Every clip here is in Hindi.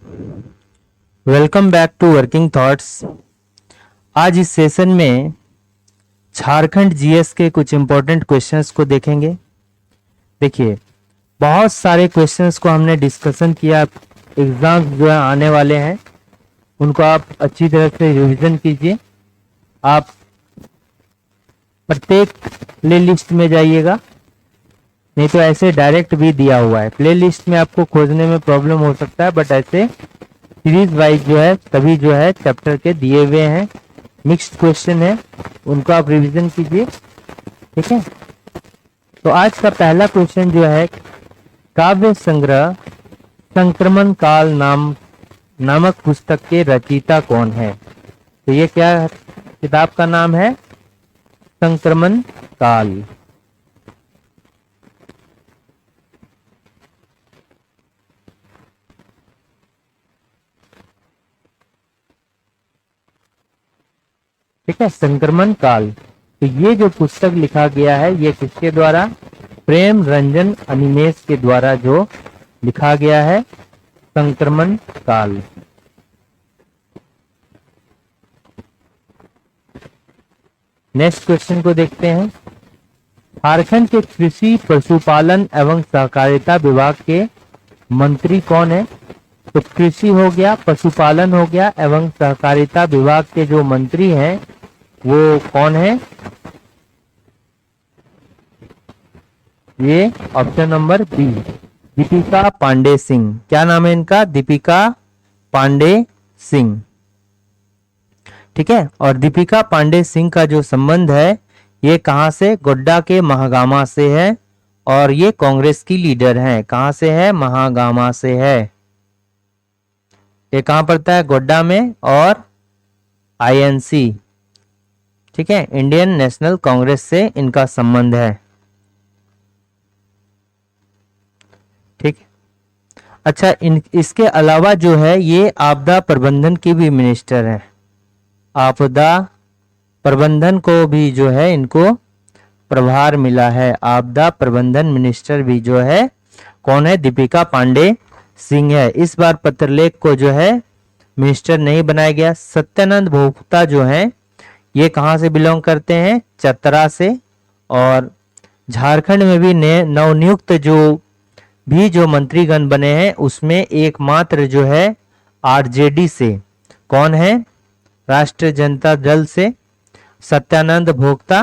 Welcome back to working thoughts. आज इस सेशन में झारखंड जीएस के कुछ इंपॉर्टेंट क्वेश्चंस को देखेंगे। देखिए, बहुत सारे क्वेश्चंस को हमने डिस्कशन किया। एग्जाम्स जो है आने वाले हैं, उनको आप अच्छी तरह से रिवीजन कीजिए। आप प्रत्येक प्ले लिस्ट में जाइएगा, नहीं तो ऐसे डायरेक्ट भी दिया हुआ है। प्ले लिस्ट में आपको खोजने में प्रॉब्लम हो सकता है, बट ऐसे सीरीज वाइज जो है सभी जो है चैप्टर के दिए हुए हैं। मिक्स्ड क्वेश्चन है, उनको आप रिवीजन कीजिए। ठीक है, तो आज का पहला क्वेश्चन जो है, काव्य संग्रह संक्रमण काल नामक पुस्तक के रचयिता कौन है? तो ये क्या किताब का नाम है? संक्रमण काल। ठीक है, संक्रमण काल। तो ये जो पुस्तक लिखा गया है, ये किसके द्वारा? प्रेम रंजन अनिमेष के द्वारा जो लिखा गया है, संक्रमण काल। नेक्स्ट क्वेश्चन को देखते हैं। झारखंड के कृषि पशुपालन एवं सहकारिता विभाग के मंत्री कौन है? तो कृषि हो गया, पशुपालन हो गया एवं सहकारिता विभाग के जो मंत्री हैं वो कौन है? ये option number B, Deepika Pandey Singh. क्या नाम है इनका? दीपिका पांडे सिंह। ठीक है, और दीपिका पांडे सिंह का जो संबंध है ये कहां से? गोड्डा के महागामा से है, और ये कांग्रेस की लीडर हैं। कहां से है? महागामा से है। ये कहां पड़ता है? गोड्डा में। और आईएनसी, ठीक है, इंडियन नेशनल कांग्रेस से इनका संबंध है। ठीक, अच्छा, इसके अलावा जो है ये आपदा प्रबंधन की भी मिनिस्टर है। आपदा प्रबंधन को भी जो है इनको प्रभार मिला है। आपदा प्रबंधन मिनिस्टर भी जो है कौन है? दीपिका पांडे सिंह है। इस बार पत्रलेख को जो है मिनिस्टर नहीं बनाया गया। सत्यानंद भोक्ता जो है ये कहां से बिलोंग करते हैं? चतरा से। और झारखंड में भी नवनियुक्त जो मंत्रीगण बने हैं उसमें एकमात्र जो है आरजेडी से। कौन है? राष्ट्रीय जनता दल से सत्यानंद भोक्ता।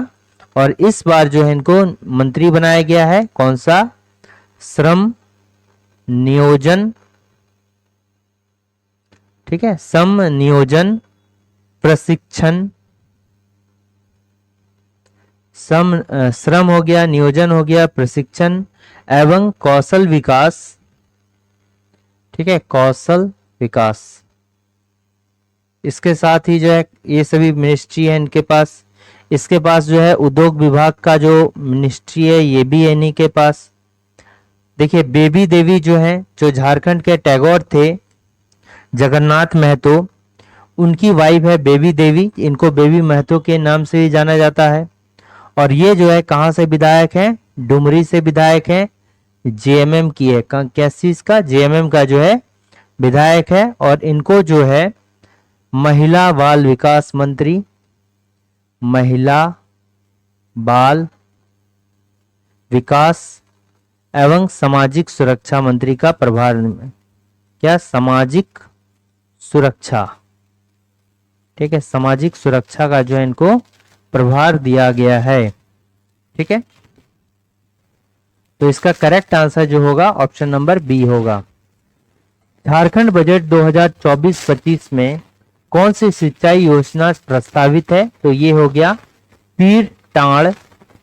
और इस बार जो है इनको मंत्री बनाया गया है कौन सा? श्रम नियोजन, ठीक है, श्रम नियोजन प्रशिक्षण, श्रम हो गया, नियोजन हो गया, प्रशिक्षण एवं कौशल विकास। ठीक है, कौशल विकास। इसके साथ ही जो है ये सभी मिनिस्ट्री है इनके पास। इसके पास जो है उद्योग विभाग का जो मिनिस्ट्री है ये भी है इन्हीं के पास। देखिए, बेबी देवी जो है, जो झारखंड के टैगोर थे, जगन्नाथ महतो, उनकी वाइफ है बेबी देवी। इनको बेबी महतो के नाम से ही जाना जाता है। और ये जो है कहां से विधायक हैं? डुमरी से विधायक हैं। जेएमएम की है, किस चीज का? जेएमएम का जो है विधायक है। और इनको जो है महिला बाल विकास मंत्री, महिला बाल विकास एवं सामाजिक सुरक्षा मंत्री का प्रभार। क्या? सामाजिक सुरक्षा। ठीक है, सामाजिक सुरक्षा का जो है इनको प्रभार दिया गया है। ठीक है, तो इसका करेक्ट आंसर जो होगा ऑप्शन नंबर बी होगा। झारखंड बजट 2024-25 में कौन सी सिंचाई योजना प्रस्तावित है? तो ये हो गया पीर टांड़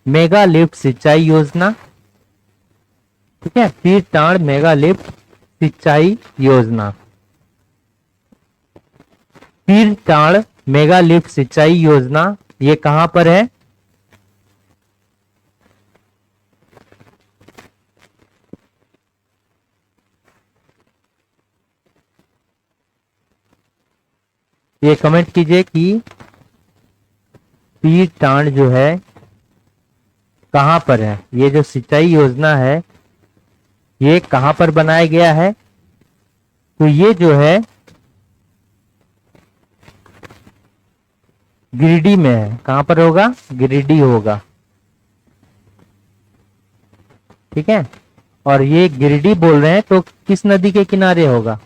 मेगा लिफ्ट सिंचाई योजना। ठीक है, पीर टांड़ मेगा लिफ्ट सिंचाई योजना। पीर टांड़ मेगा लिफ्ट सिंचाई योजना ये कहां पर है? ये कमेंट कीजिए कि पीर टांड़ जो है कहां पर है। ये जो सिंचाई योजना है ये कहां पर बनाया गया है? तो ये जो है गिरिडीह में है। कहां पर होगा? गिरिडीह होगा। ठीक है, और ये गिरिडीह बोल रहे हैं तो किस नदी के किनारे होगा?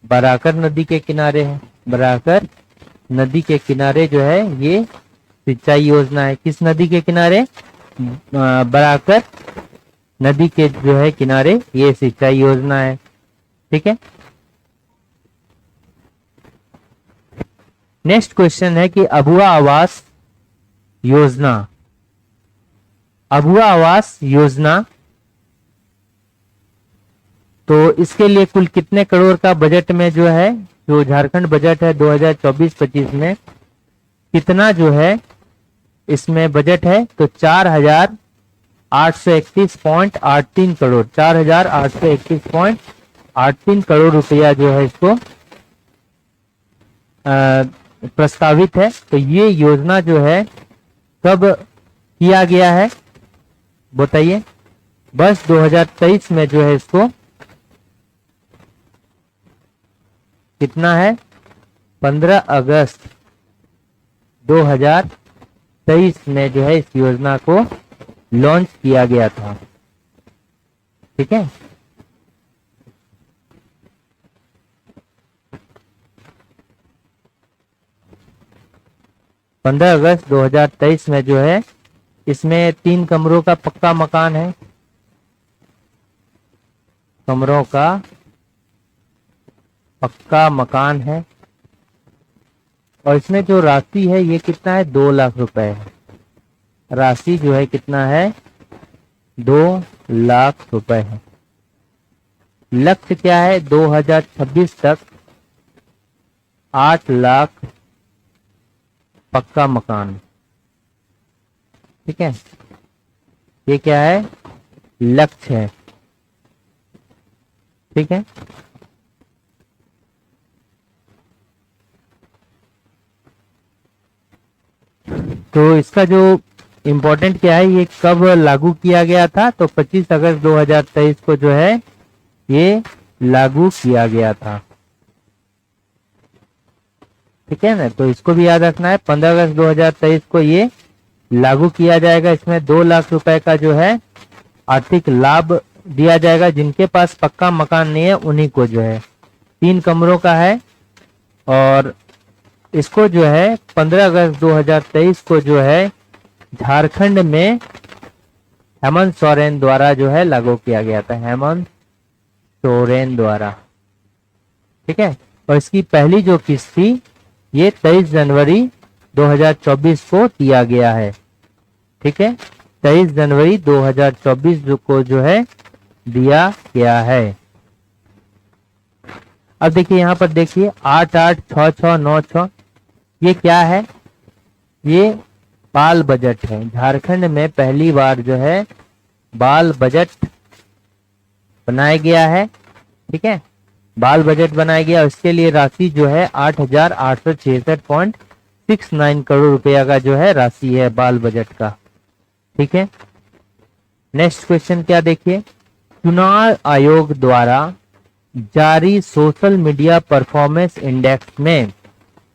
बराकर नदी के किनारे है। बराकर नदी के किनारे जो है ये सिंचाई योजना है। किस नदी के किनारे? बराकर नदी के जो है किनारे ये सिंचाई योजना है। ठीक है, नेक्स्ट क्वेश्चन है कि अभुआ आवास योजना, अभुआ आवास योजना, तो इसके लिए कुल कितने करोड़ का बजट में जो है, जो झारखंड बजट है 2024-25 में कितना जो है इसमें बजट है? तो 4,831.83 करोड़, 4,831.83 करोड़ रुपया जो है इसको प्रस्तावित है। तो ये योजना जो है कब किया गया है बताइए? बस 2023 में जो है इसको कितना है? 15 अगस्त 2023 में जो है इस योजना को लॉन्च किया गया था। ठीक है, पंद्रह अगस्त 2023 में जो है इसमें 3 कमरों का पक्का मकान है, कमरों का पक्का मकान है, और इसमें जो राशि है ये कितना है? 2 लाख रुपए है। राशि जो है कितना है? 2 लाख रुपए है। लक्ष्य क्या है? 2026 तक 8 लाख पक्का मकान। ठीक है, ये क्या है? लक्ष्य है। ठीक है, तो इसका जो इम्पोर्टेंट क्या है, ये कब लागू किया गया था? तो 25 अगस्त 2023 को जो है ये लागू किया गया था। ठीक है ना, तो इसको भी याद रखना है। 15 अगस्त 2023 को ये लागू किया जाएगा। इसमें 2 लाख रुपए का जो है आर्थिक लाभ दिया जाएगा। जिनके पास पक्का मकान नहीं है उन्हीं को जो है 3 कमरों का है, और इसको जो है 15 अगस्त 2023 को जो है झारखंड में हेमंत सोरेन द्वारा जो है लागू किया गया था। हेमंत सोरेन द्वारा। ठीक है, और इसकी पहली जो किस्त थी ये 23 जनवरी 2024 को दिया गया है। ठीक है, 23 जनवरी 2024 को जो है दिया गया है। अब देखिए यहाँ पर देखिए 886696, ये क्या है? ये बाल बजट है। झारखंड में पहली बार जो है बाल बजट बनाया गया है। ठीक है, बाल बजट बनाया गया, इसके लिए राशि जो है 8,866.69 करोड़ रुपया का जो है राशि है बाल बजट का। ठीक है, नेक्स्ट क्वेश्चन क्या देखिए, चुनाव आयोग द्वारा जारी सोशल मीडिया परफॉर्मेंस इंडेक्स में,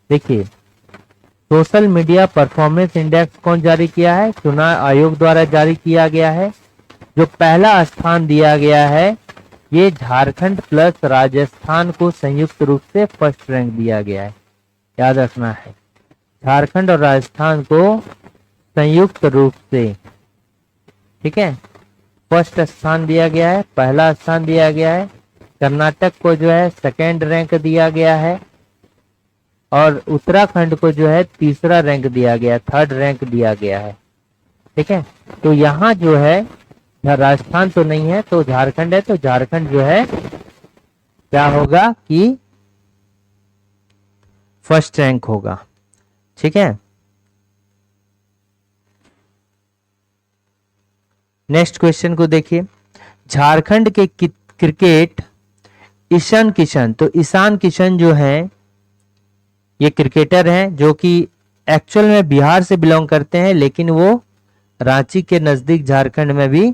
देखिए सोशल मीडिया परफॉर्मेंस इंडेक्स कौन जारी किया है? चुनाव आयोग द्वारा जारी किया गया है। जो पहला स्थान दिया गया है ये झारखंड प्लस राजस्थान को संयुक्त रूप से फर्स्ट रैंक दिया गया है। याद रखना है, झारखंड और राजस्थान को संयुक्त रूप से, ठीक है, फर्स्ट स्थान दिया गया है, पहला स्थान दिया गया है। कर्नाटक को जो है सेकेंड रैंक दिया गया है, और उत्तराखंड को जो है तीसरा रैंक दिया गया, थर्ड रैंक दिया गया है। ठीक है, तो यहाँ जो है राजस्थान तो नहीं है तो झारखंड है, तो झारखंड जो है क्या होगा कि फर्स्ट रैंक होगा। ठीक है, नेक्स्ट क्वेश्चन को देखिए, झारखंड के क्रिकेट ईशान किशन, तो ईशान किशन जो है ये क्रिकेटर हैं जो कि एक्चुअल में बिहार से बिलोंग करते हैं, लेकिन वो रांची के नजदीक झारखंड में भी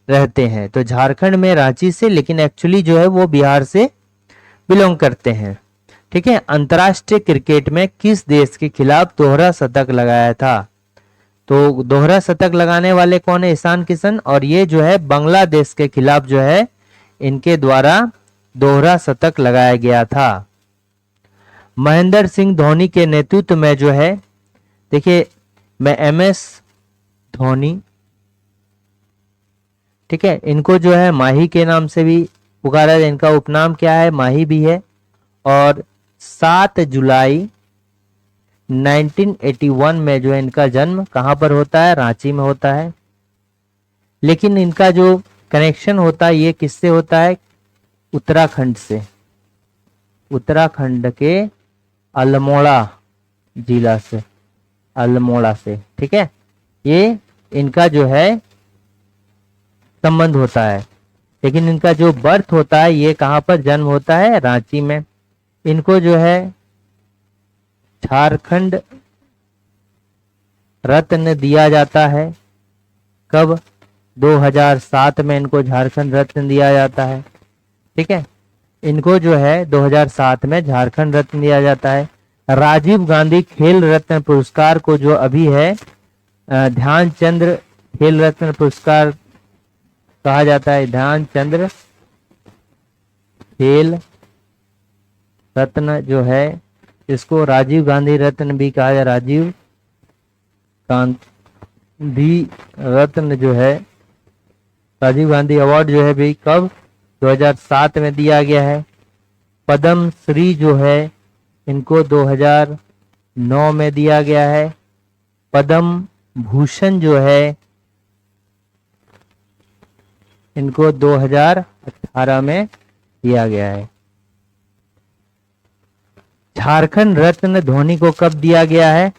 रहते हैं। तो झारखंड में रांची से, लेकिन एक्चुअली जो है वो बिहार से बिलोंग करते हैं। ठीक है, अंतर्राष्ट्रीय क्रिकेट में किस देश के खिलाफ दोहरा शतक लगाया था? तो दोहरा शतक लगाने वाले कौन है? ईशान किशन। और ये जो है बांग्लादेश के खिलाफ जो है इनके द्वारा दोहरा शतक लगाया गया था। महेंद्र सिंह धोनी के नेतृत्व में जो है, देखिए मैं MS धोनी, ठीक है, इनको जो है माही के नाम से भी पुकारा है, इनका उपनाम क्या है? माही भी है। और 7 जुलाई 1981 में जो है इनका जन्म कहाँ पर होता है? रांची में होता है। लेकिन इनका जो कनेक्शन होता है ये किससे होता है? उत्तराखंड से, उत्तराखंड के अल्मोड़ा जिला से, अल्मोड़ा से। ठीक है, ये इनका जो है संबंध होता है। लेकिन इनका जो बर्थ होता है ये कहाँ पर जन्म होता है? रांची में। इनको जो है झारखंड रत्न दिया जाता है। कब? 2007 में इनको झारखंड रत्न दिया जाता है। ठीक है, इनको जो है 2007 में झारखंड रत्न दिया जाता है। राजीव गांधी खेल रत्न पुरस्कार को जो अभी है ध्यानचंद खेल रत्न पुरस्कार कहा जाता है। ध्यानचंद खेल रत्न जो है इसको राजीव गांधी रत्न भी कहा जाए। राजीव गांधी रत्न जो है, राजीव गांधी अवार्ड जो है भी कब? 2007 में दिया गया है। पद्म श्री जो है इनको 2009 में दिया गया है। पद्म भूषण जो है इनको 2018 में दिया गया है। झारखंड रत्न धोनी को कब दिया गया है?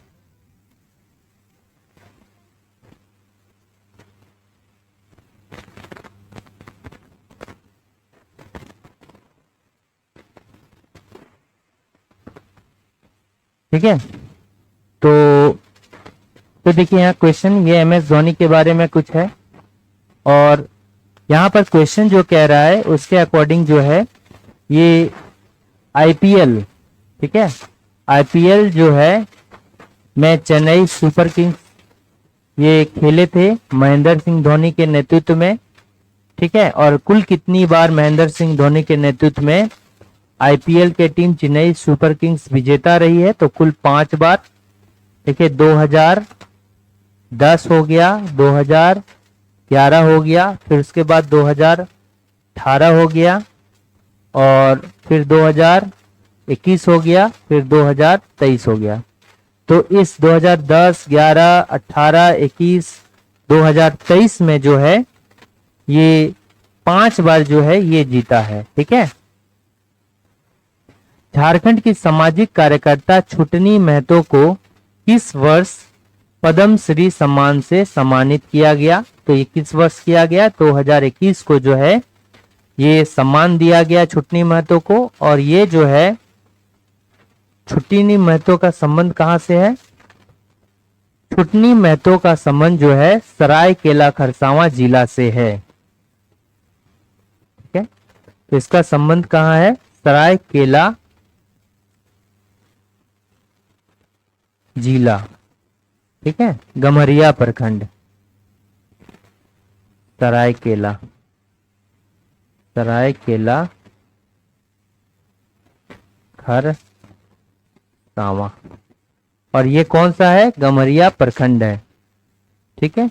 ठीक है, तो देखिए यहाँ क्वेश्चन, ये MS धोनी के बारे में कुछ है। और यहाँ पर क्वेश्चन जो कह रहा है उसके अकॉर्डिंग जो है ये IPL, ठीक है, IPL जो है मैं चेन्नई सुपर किंग्स ये खेले थे महेंद्र सिंह धोनी के नेतृत्व में। ठीक है, और कुल कितनी बार महेंद्र सिंह धोनी के नेतृत्व में IPL के टीम चेन्नई सुपर किंग्स विजेता रही है? तो कुल 5 बार। देखिए 2010 हो गया, 2011 हो गया, फिर उसके बाद 2018 हो गया, और फिर 2021 हो गया, फिर 2023 हो गया। तो इस 2010, 11, 18, 21, 2023 में जो है ये 5 बार जो है ये जीता है। ठीक है, झारखंड की सामाजिक कार्यकर्ता छुटनी महतो को किस वर्ष पद्म श्री सम्मान से सम्मानित किया गया? तो ये किस वर्ष किया गया? 2021 को जो है ये सम्मान दिया गया छुटनी महतो को। और ये जो है छुटनी महतो का संबंध कहां से है? छुटनी महतो का संबंध जो है सरायकेला खरसावां जिला से है। ठीक है, तो इसका संबंध कहां है? सरायकेला जिला। ठीक है, गम्हरिया प्रखंड, सरायकेला, सरायकेला खरसावां, और ये कौन सा है? गम्हरिया प्रखंड है। ठीक है,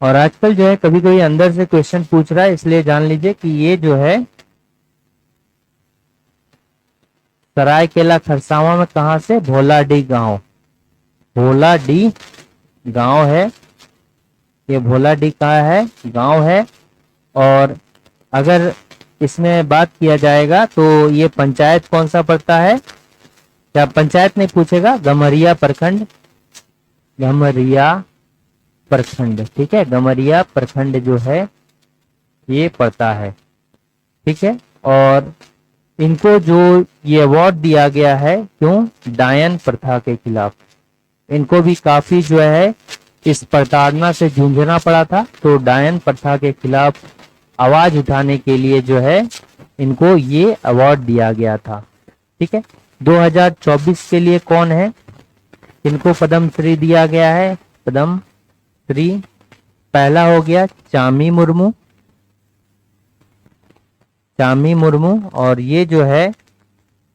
और आजकल जो है कभी कोई अंदर से क्वेश्चन पूछ रहा है, इसलिए जान लीजिए कि ये जो है सरायकेला खरसावां में कहां से? भोलाडी गांव, भोलाडी गांव है ये। भोलाडी कहाँ है? गांव है। और अगर इसमें बात किया जाएगा तो ये पंचायत कौन सा पड़ता है? क्या पंचायत नहीं पूछेगा? गम्हरिया प्रखंड, गम्हरिया प्रखंड। ठीक है, गम्हरिया प्रखंड जो है ये पड़ता है। ठीक है, और इनको जो ये अवार्ड दिया गया है, क्यों? डायन प्रथा के खिलाफ। इनको भी काफी जो है इस प्रताड़ना से जूझना पड़ा था, तो डायन प्रथा के खिलाफ आवाज उठाने के लिए जो है इनको ये अवार्ड दिया गया था। ठीक है, 2024 के लिए कौन है, इनको पद्म श्री दिया गया है, पद्म श्री। पहला हो गया चामी मुर्मू, चामी मुर्मू, और ये जो है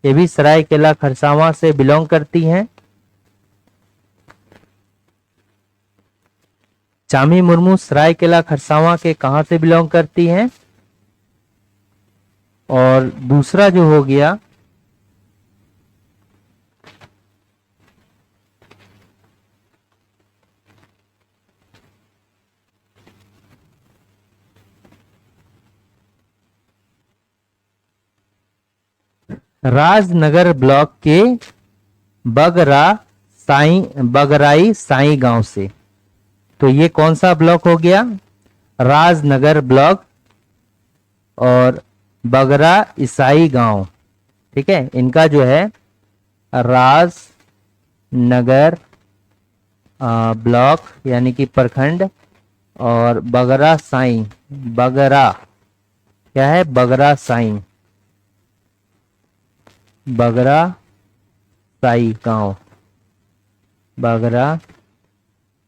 ये भी सरायकेला खरसावां से बिलोंग करती हैं। चामी मुर्मू सरायकेला खरसावां के कहां से बिलोंग करती हैं। और दूसरा जो हो गया राजनगर ब्लॉक के बगराई साई गांव से। तो ये कौन सा ब्लॉक हो गया, राजनगर ब्लॉक और बगरा ईसाई गांव। ठीक है, इनका जो है राजनगर ब्लॉक यानी कि प्रखंड, और बगरा साई, बगरा क्या है, बगरा साई, बगरा साई गांव, बगरा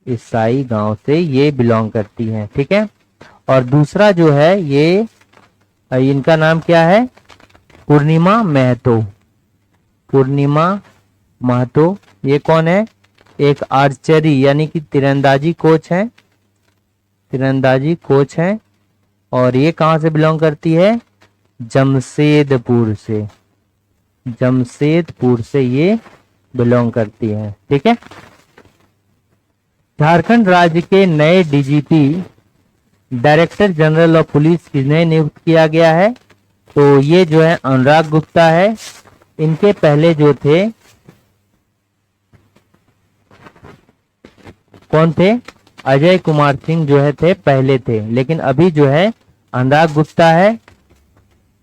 ईसाई गांव से ये बिलोंग करती हैं। ठीक है, और दूसरा जो है ये इनका नाम क्या है, पूर्णिमा महतो, पूर्णिमा महतो। ये कौन है, एक आर्चरी यानी कि तीरंदाजी कोच है, तीरंदाजी कोच है, और ये कहां से बिलोंग करती है, जमशेदपुर से, जमशेदपुर से ये बिलोंग करती है। ठीक है, झारखंड राज्य के नए DGP director general of police किन्हें नियुक्त किया गया है, तो ये जो है अनुराग गुप्ता है। इनके पहले जो थे कौन थे, अजय कुमार सिंह जो है थे पहले थे, लेकिन अभी जो है अनुराग गुप्ता है।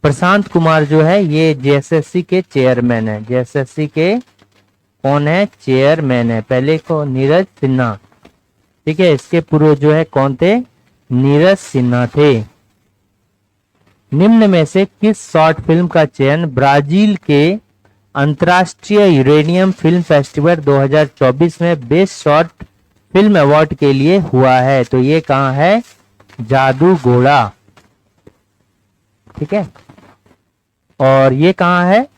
प्रशांत कुमार जो है ये जेएसएससी के चेयरमैन है, जेएसएससी के कौन है, चेयरमैन है। पहले को नीरज सिन्हा। ठीक है, इसके पूर्व जो है कौन थे, नीरज सिन्हा थे। निम्न में से किस शॉर्ट फिल्म का चयन ब्राजील के अंतर्राष्ट्रीय यूरेनियम फिल्म फेस्टिवल 2024 में बेस्ट शॉर्ट फिल्म अवार्ड के लिए हुआ है, तो ये कहां है, जादू घोड़ा। ठीक है, और ये कहां है,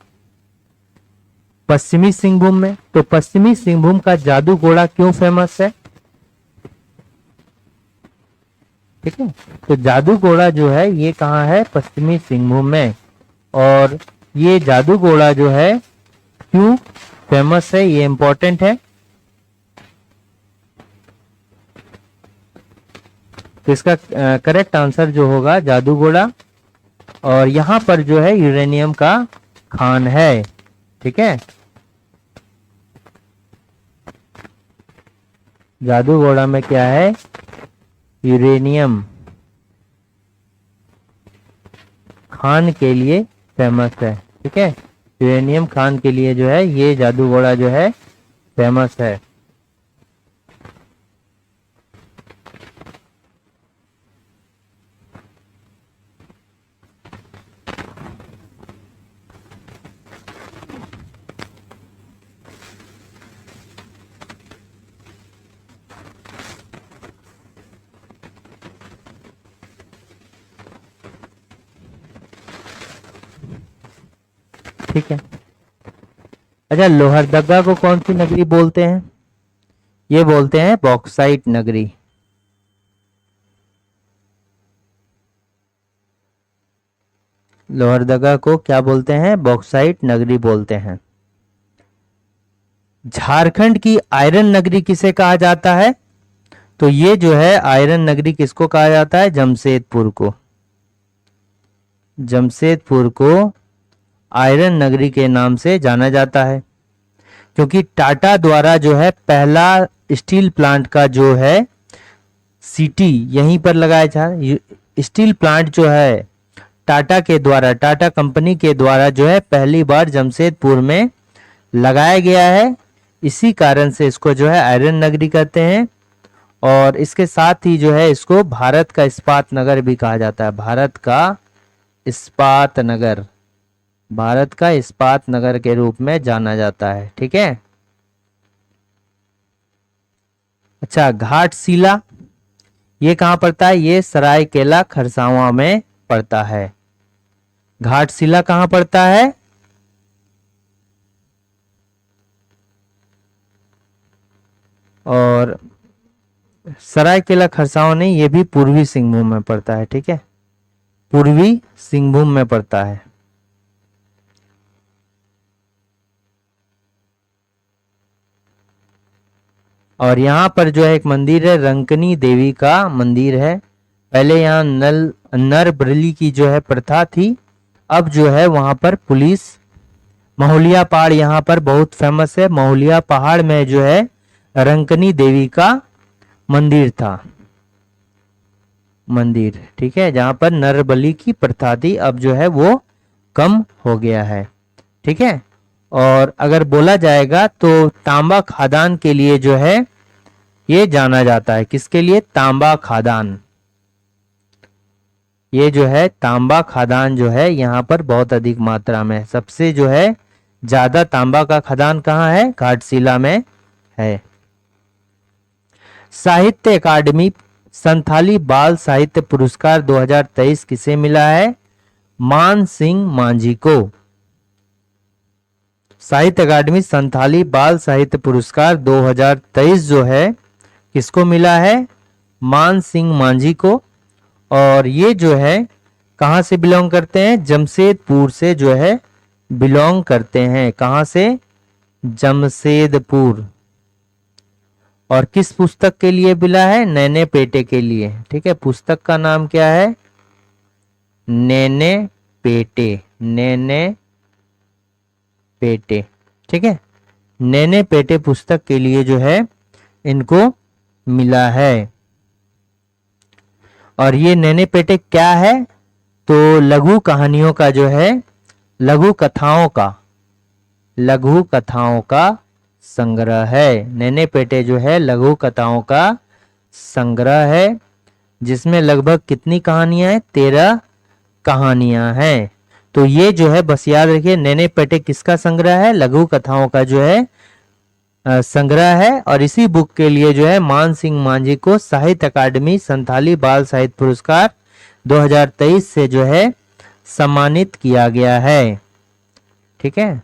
पश्चिमी सिंहभूम में। तो पश्चिमी सिंहभूम का जादू घोड़ा क्यों फेमस है, ठीक है, तो जादू घोड़ा जो है ये कहां है, पश्चिमी सिंहभूम में। और ये जादू घोड़ा जो है क्यों फेमस है, ये इंपॉर्टेंट है। तो इसका करेक्ट आंसर जो होगा जादू घोड़ा, और यहां पर जो है यूरेनियम का खान है। ठीक है, जादू घोड़ा में क्या है, यूरेनियम खान के लिए फेमस है। ठीक है, यूरेनियम खान के लिए जो है ये जादू घोड़ा जो है फेमस है। ठीक है, अच्छा, लोहरदगा को कौन सी नगरी बोलते हैं, ये बोलते हैं बॉक्साइट नगरी। लोहरदगा को क्या बोलते हैं, बॉक्साइट नगरी बोलते हैं। झारखंड की आयरन नगरी किसे कहा जाता है, तो ये जो है आयरन नगरी किसको कहा जाता है, जमशेदपुर को, जमशेदपुर को आयरन नगरी के नाम से जाना जाता है, क्योंकि टाटा द्वारा जो है पहला स्टील प्लांट का जो है सिटी यहीं पर लगाया था। स्टील प्लांट जो है टाटा के द्वारा, टाटा कंपनी के द्वारा जो है पहली बार जमशेदपुर में लगाया गया है, इसी कारण से इसको जो है आयरन नगरी कहते हैं। और इसके साथ ही जो है इसको भारत का इस्पात नगर भी कहा जाता है। भारत का इस्पात नगर, भारत का इस्पात नगर के रूप में जाना जाता है। ठीक है। अच्छा, घाटशिला ये कहाँ पड़ता है? ये सरायकेला खरसावां में पड़ता है। घाटशिला कहाँ पड़ता है? और सरायकेला खरसावां नहीं, ये भी पूर्वी सिंहभूम में पड़ता है। ठीक है, पूर्वी सिंहभूम में पड़ता है। और यहाँ पर जो है एक मंदिर है, रंकनी देवी का मंदिर है। पहले यहाँ नर बलि की जो है प्रथा थी, अब जो है वहां पर पुलिस। महुलिया पहाड़ यहाँ पर बहुत फेमस है। महुलिया पहाड़ में जो है रंकनी देवी का मंदिर था, मंदिर। ठीक है, जहां पर नर बलि की प्रथा थी, अब जो है वो कम हो गया है। ठीक है। और अगर बोला जाएगा तो तांबा खादान के लिए जो है ये जाना जाता है। किसके लिए? तांबा खादान। ये जो है तांबा खादान जो है यहाँ पर बहुत अधिक मात्रा में, सबसे जो है ज्यादा तांबा का खदान कहाँ है? घाटशिला में है। साहित्य अकादमी संथाली बाल साहित्य पुरस्कार 2023 किसे मिला है? मान सिंह मांझी को। साहित्य अकादमी संथाली बाल साहित्य पुरस्कार 2023 जो है किसको मिला है? मान सिंह मांझी को। और ये जो है कहाँ से बिलोंग करते हैं? जमशेदपुर से जो है बिलोंग करते हैं। कहाँ से? जमशेदपुर। और किस पुस्तक के लिए मिला है? नैने पेटे के लिए। ठीक है, पुस्तक का नाम क्या है? नैने पेटे। नैने पेटे। ठीक है, नैने पेटे पुस्तक के लिए जो है इनको मिला है। और ये नैने पेटे क्या है? तो लघु कहानियों का जो है, लघु कथाओं का, लघु कथाओं का संग्रह है। नैने पेटे जो है लघु कथाओं का संग्रह है, जिसमें लगभग कितनी कहानियां हैं? 13 कहानियां हैं। तो ये जो है बस याद रखिए, नैने पेटे किसका संग्रह है? लघु कथाओं का जो है संग्रह है। और इसी बुक के लिए जो है मान सिंह मांझी को साहित्य अकादमी संथाली बाल साहित्य पुरस्कार 2023 से जो है सम्मानित किया गया है। ठीक है।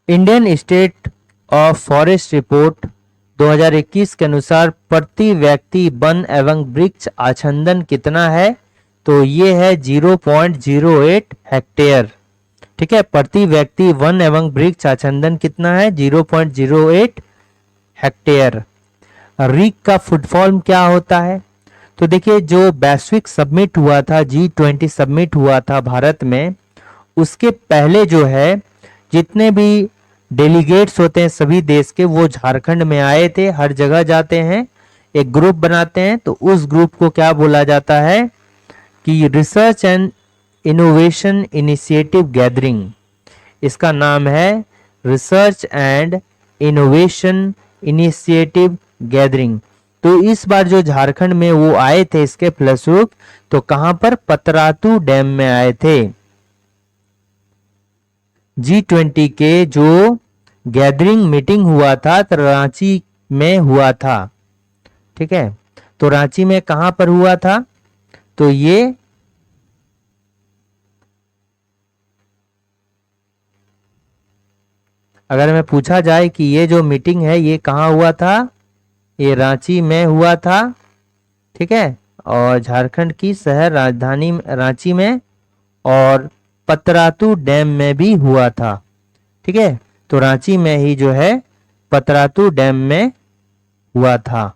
Indian state of forest report 2021 के अनुसार प्रति व्यक्ति वन एवं वृक्ष आच्छादन कितना है? तो ये है 0.08 हेक्टेयर। ठीक है, प्रति व्यक्ति वन एवं वृक्ष आच्छादन कितना है? 0.08 हेक्टेयर। रिक का फुल फॉर्म क्या होता है? तो देखिए, जो वैश्विक सबमिट हुआ था, G20 सबमिट हुआ था भारत में, उसके पहले जो है जितने भी डेलीगेट्स होते हैं सभी देश के, वो झारखंड में आए थे। हर जगह जाते हैं, एक ग्रुप बनाते हैं, तो उस ग्रुप को क्या बोला जाता है? कि research and innovation initiative gathering. इसका नाम है research and innovation initiative gathering. तो इस बार जो झारखंड में वो आए थे इसके फलस्वरूप, तो कहां पर? पतरातू डैम में आए थे। G20 के जो गैदरिंग मीटिंग हुआ था तो रांची में हुआ था। ठीक है, तो रांची में कहां पर हुआ था? तो ये अगर मैं पूछा जाए कि ये जो मीटिंग है ये कहाँ हुआ था? ये रांची में हुआ था। ठीक है, और झारखंड की शहर राजधानी रांची में, और पतरातू डैम में भी हुआ था। ठीक है, तो रांची में ही जो है पतरातू डैम में हुआ था।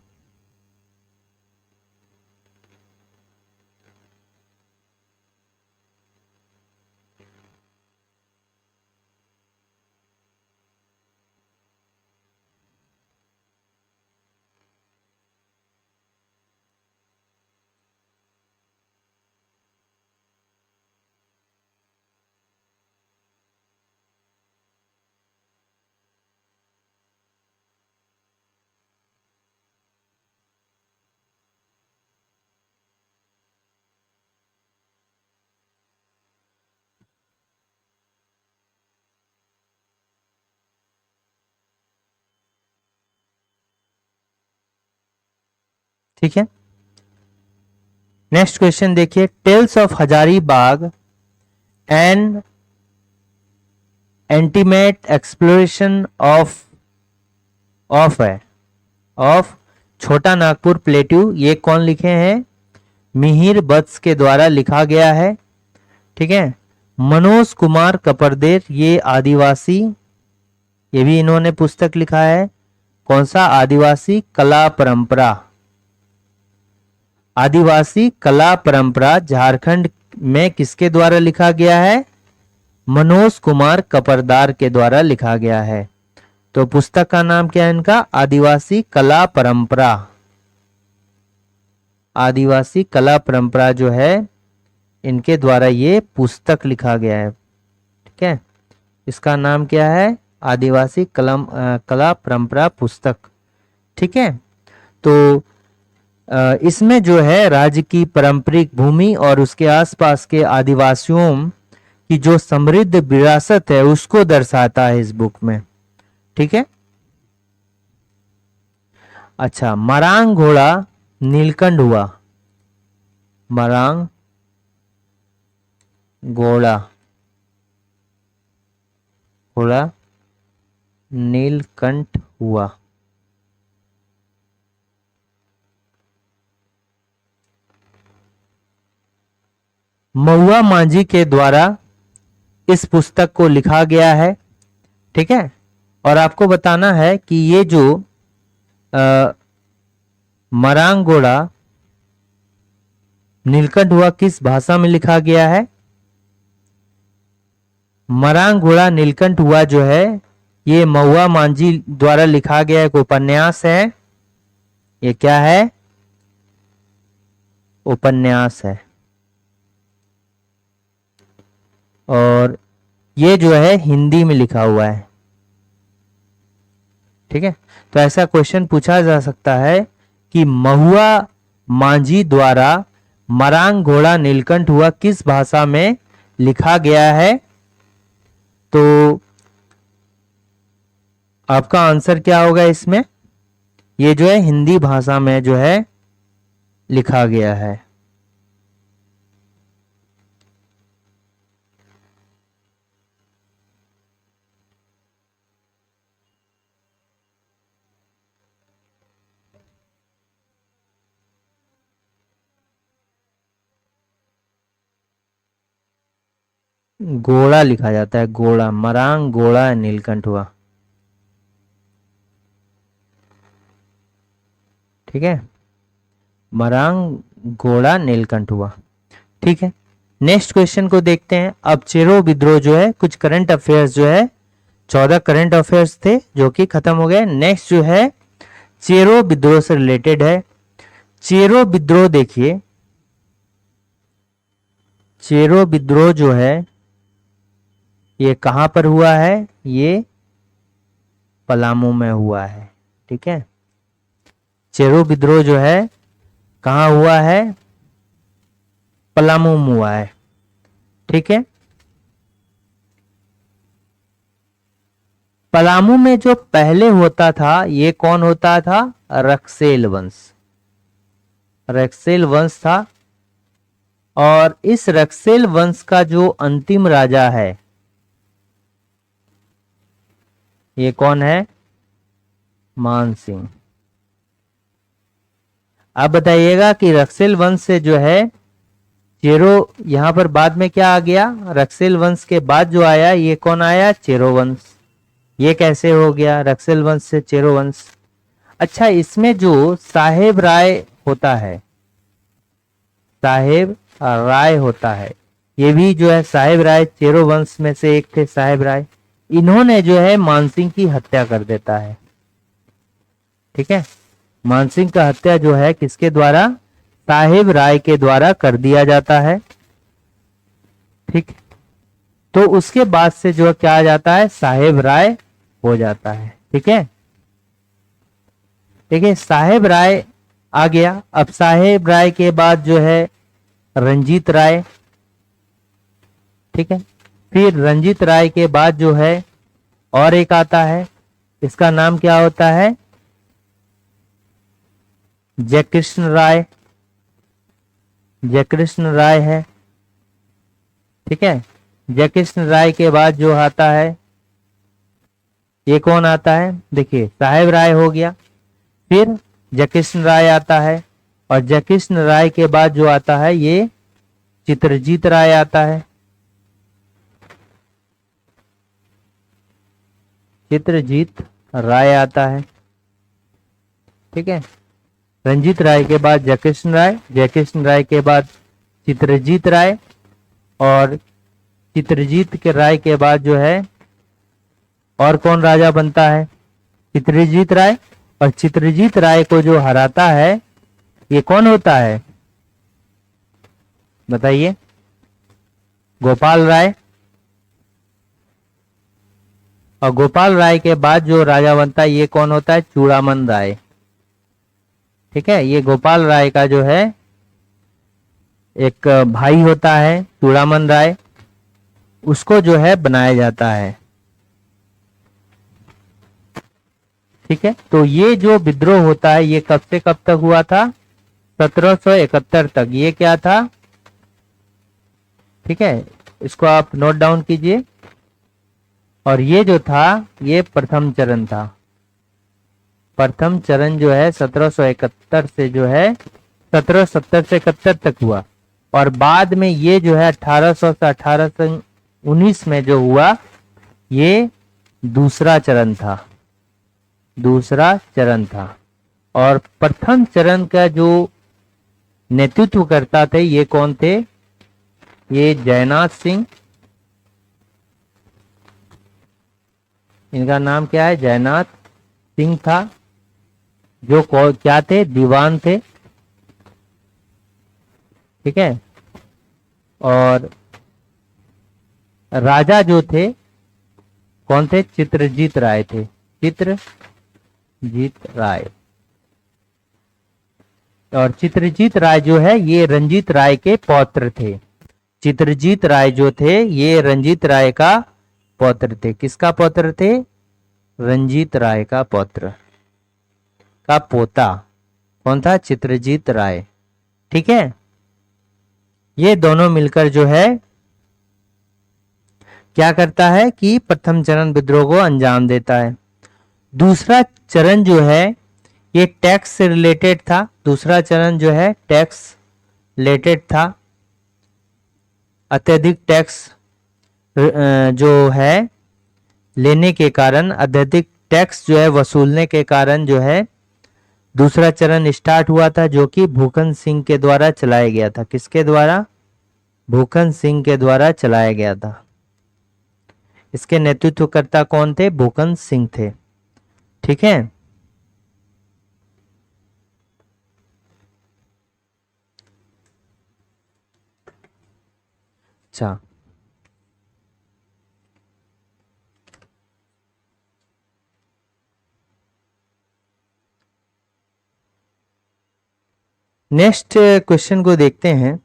ठीक है। नेक्स्ट क्वेश्चन देखिए, tales of Hazaribagh and intimate exploration of है ऑफ छोटा नागपुर प्लेट्यू, ये कौन लिखे हैं? मिहिर बत्स के द्वारा लिखा गया है। ठीक है। मनोज कुमार कपरदेर, ये आदिवासी, ये भी इन्होंने पुस्तक लिखा है। कौन सा? आदिवासी कला परंपरा। आदिवासी कला परंपरा झारखंड में किसके द्वारा लिखा गया है? मनोज कुमार कपरदार के द्वारा लिखा गया है। तो पुस्तक का नाम क्या है इनका? आदिवासी कला परंपरा। आदिवासी कला परंपरा जो है इनके द्वारा ये पुस्तक लिखा गया है। ठीक है। इसका नाम क्या है? आदिवासी कला परंपरा पुस्तक। ठीक है। तो इसमें जो है राज्य की पारंपरिक भूमि और उसके आसपास के आदिवासियों की जो समृद्ध विरासत है उसको दर्शाता है इस बुक में। ठीक है। अच्छा, मरांग घोड़ा नीलकंठ हुआ। मरांग घोड़ा नीलकंठ हुआ। महुआ मांझी के द्वारा इस पुस्तक को लिखा गया है। ठीक है। और आपको बताना है कि ये जो मरांग घोड़ा नीलकंठ हुआ किस भाषा में लिखा गया है? मरांग घोड़ा नीलकंठ हुआ जो है ये महुआ मांझी द्वारा लिखा गया एक उपन्यास है। ये क्या है? उपन्यास है। और ये जो है हिंदी में लिखा हुआ है। ठीक है। तो ऐसा क्वेश्चन पूछा जा सकता है कि महुआ मांझी द्वारा मरांग घोड़ा नीलकंठ हुआ किस भाषा में लिखा गया है? तो आपका आंसर क्या होगा इसमें? ये जो है हिंदी भाषा में जो है लिखा गया है। घोड़ा लिखा जाता है, घोड़ा। मरांग घोड़ा नीलकंठ हुआ। ठीक है। मरांग घोड़ा नीलकंठ हुआ। ठीक है। नेक्स्ट क्वेश्चन को देखते हैं। अब चेरो विद्रोह जो है कुछ करंट अफेयर्स जो है 14 करंट अफेयर्स थे जो कि खत्म हो गए। नेक्स्ट जो है चेरो विद्रोह से रिलेटेड है। चेरो विद्रोह देखिए, चेरो विद्रोह जो है ये कहां पर हुआ है? ये पलामू में हुआ है। ठीक है। चेरो विद्रोह जो है कहां हुआ है? पलामू में हुआ है। ठीक है। पलामू में जो पहले होता था ये कौन होता था? रक्सेल वंश। रक्सेल वंश था। और इस रक्सेल वंश का जो अंतिम राजा है ये कौन है? मान सिंह। आप बताइएगा कि रक्सेल वंश से जो है चेरो, यहां पर बाद में क्या आ गया? रक्सेल वंश के बाद जो आया ये कौन आया? चेरो वंश। ये कैसे हो गया रक्सेल वंश से चेरो वंश? अच्छा, इसमें जो साहेब राय होता है, साहेब राय होता है, ये भी जो है साहेब राय चेरो वंश में से एक थे साहेब राय। इन्होंने जो है मानसिंह की हत्या कर देता है। ठीक है। मानसिंह का हत्या जो है किसके द्वारा? साहेब राय के द्वारा कर दिया जाता है। ठीक। तो उसके बाद से जो क्या आ जाता है? साहेब राय हो जाता है। ठीक है। देखिए साहेब राय आ गया। अब साहेब राय के बाद जो है रंजीत राय। ठीक है। फिर रंजीत राय के बाद जो है और एक आता है, इसका नाम क्या होता है? जयकृष्ण राय, जयकृष्ण राय है। ठीक है, जयकृष्ण राय के बाद जो आता है ये कौन आता है? देखिए साहेब राय हो गया, फिर जयकृष्ण राय आता है, और जयकृष्ण राय के बाद जो आता है ये चित्रजीत राय आता है। चित्रजीत राय आता है। ठीक है, रंजीत राय के बाद जयकृष्ण राय, जयकृष्ण राय के बाद चित्रजीत राय, और चित्रजीत के राय के बाद जो है और कौन राजा बनता है? चित्रजीत राय। और चित्रजीत राय को जो हराता है ये कौन होता है बताइए? गोपाल राय। और गोपाल राय के बाद जो राजा बनता है ये कौन होता है? चूड़ामन राय। ठीक है, ये गोपाल राय का जो है एक भाई होता है चूड़ामन राय, उसको जो है बनाया जाता है। ठीक है, तो ये जो विद्रोह होता है ये कब से कब तक हुआ था? 1771 तक। ये क्या था? ठीक है, इसको आप नोट डाउन कीजिए। और ये जो था ये प्रथम चरण था। प्रथम चरण जो है 1771 से जो है 1770 से 71 तक हुआ, और बाद में ये जो है 1800 से 1819 में जो हुआ ये दूसरा चरण था, दूसरा चरण था। और प्रथम चरण का जो नेतृत्व करता थे ये कौन थे? ये जयनाथ सिंह। इनका नाम क्या है? जयनाथ सिंह था, जो क्या थे? दीवान थे। ठीक है, और राजा जो थे कौन थे? चित्रजीत राय थे, चित्रजीत राय। और चित्रजीत राय जो है ये रंजीत राय के पौत्र थे। चित्रजीत राय जो थे ये रंजीत राय का पौत्र थे। किसका पौत्र थे? रंजीत राय का पौत्र का पोता कौन था? चित्रजीत राय। ठीक है, ये दोनों मिलकर जो है क्या करता है कि प्रथम चरण विद्रोह को अंजाम देता है। दूसरा चरण जो है ये टैक्स से रिलेटेड था। दूसरा चरण जो है टैक्स रिलेटेड था। अत्यधिक टैक्स जो है लेने के कारण, अत्यधिक टैक्स जो है वसूलने के कारण जो है दूसरा चरण स्टार्ट हुआ था, जो कि भूखन सिंह के द्वारा चलाया गया था। किसके द्वारा? भूखन सिंह के द्वारा चलाया गया था। इसके नेतृत्वकर्ता कौन थे? भूखन सिंह थे। ठीक है, अच्छा नेक्स्ट क्वेश्चन को देखते हैं।